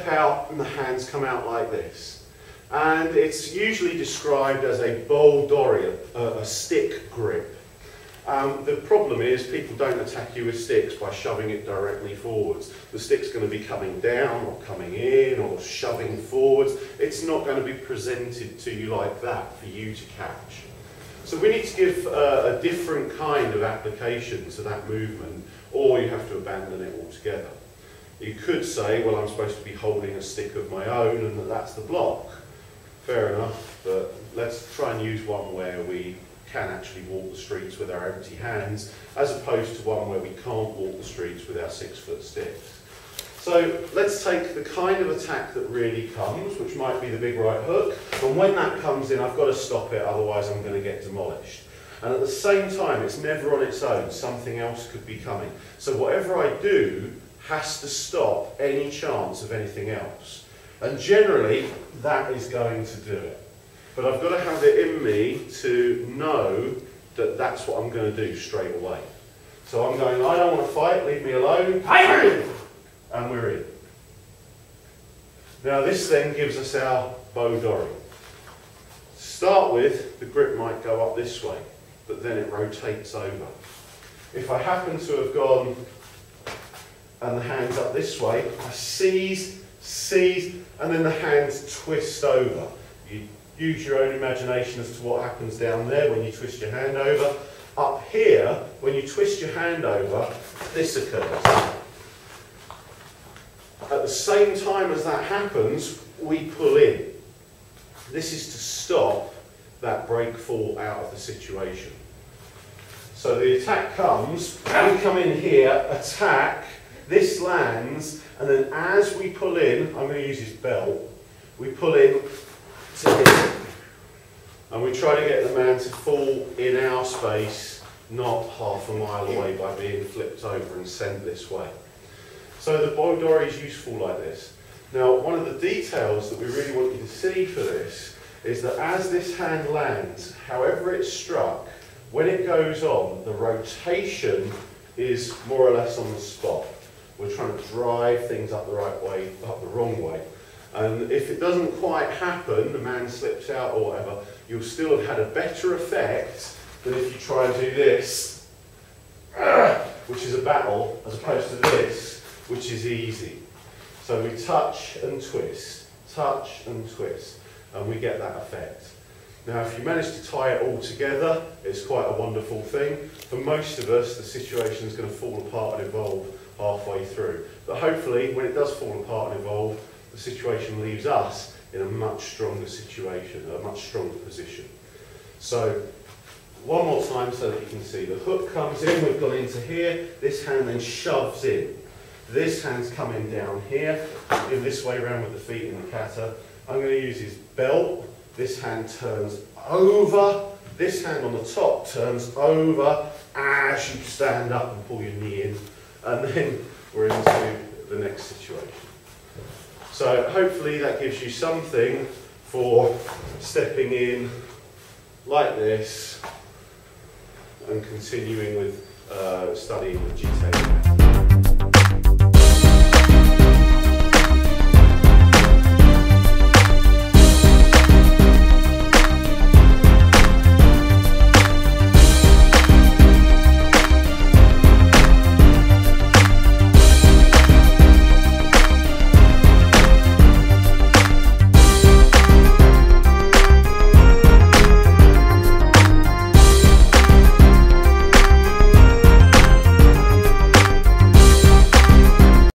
step out and the hands come out like this. And it's usually described as a bow dori, a stick grip. The problem is people don't attack you with sticks by shoving it directly forwards. The stick's going to be coming down or coming in or shoving forwards. It's not going to be presented to you like that for you to catch. So we need to give a different kind of application to that movement, or you have to abandon it altogether. You could say, well, I'm supposed to be holding a stick of my own and that's the block. Fair enough, but let's try and use one where we can actually walk the streets with our empty hands, as opposed to one where we can't walk the streets with our 6-foot sticks. So let's take the kind of attack that really comes, which might be the big right hook, and when that comes in I've got to stop it, otherwise I'm going to get demolished. And at the same time, it's never on its own, something else could be coming. So whatever I do has to stop any chance of anything else. And generally that is going to do it. But I've got to have it in me to know that that's what I'm going to do straight away. So I'm going, I don't want to fight, leave me alone. And we're in. Now this then gives us our bow dori. To start with, the grip might go up this way, but then it rotates over. If I happen to have gone and the hands up this way, I seize, and then the hands twist over. You use your own imagination as to what happens down there when you twist your hand over. Up here, when you twist your hand over, this occurs. At the same time as that happens, we pull in. This is to stop that break fall out of the situation. So the attack comes, we come in here, attack, this lands, and then as we pull in, I'm going to use his belt, we pull in to hit. And we try to get the man to fall in our space, not half a mile away by being flipped over and sent this way. So the bow dori is useful like this. Now, one of the details that we really want you to see for this is that as this hand lands, however it's struck, when it goes on, the rotation is more or less on the spot. We're trying to drive things up the right way, up the wrong way. And if it doesn't quite happen, the man slips out or whatever, you'll still have had a better effect than if you try and do this, which is a battle, as opposed to this, which is easy. So we touch and twist, and we get that effect. Now, if you manage to tie it all together, it's quite a wonderful thing. For most of us, the situation is going to fall apart and evolve halfway through. But hopefully, when it does fall apart and evolve, the situation leaves us in a much stronger situation, a much stronger position. So, one more time so that you can see. The hook comes in, we've gone into here, this hand then shoves in. This hand's coming down here, in this way around with the feet in the kata. I'm going to use his belt. This hand turns over. This hand on the top turns over as you stand up and pull your knee in. And then we're into the next situation. So hopefully that gives you something for stepping in like this and continuing with studying the Jitte.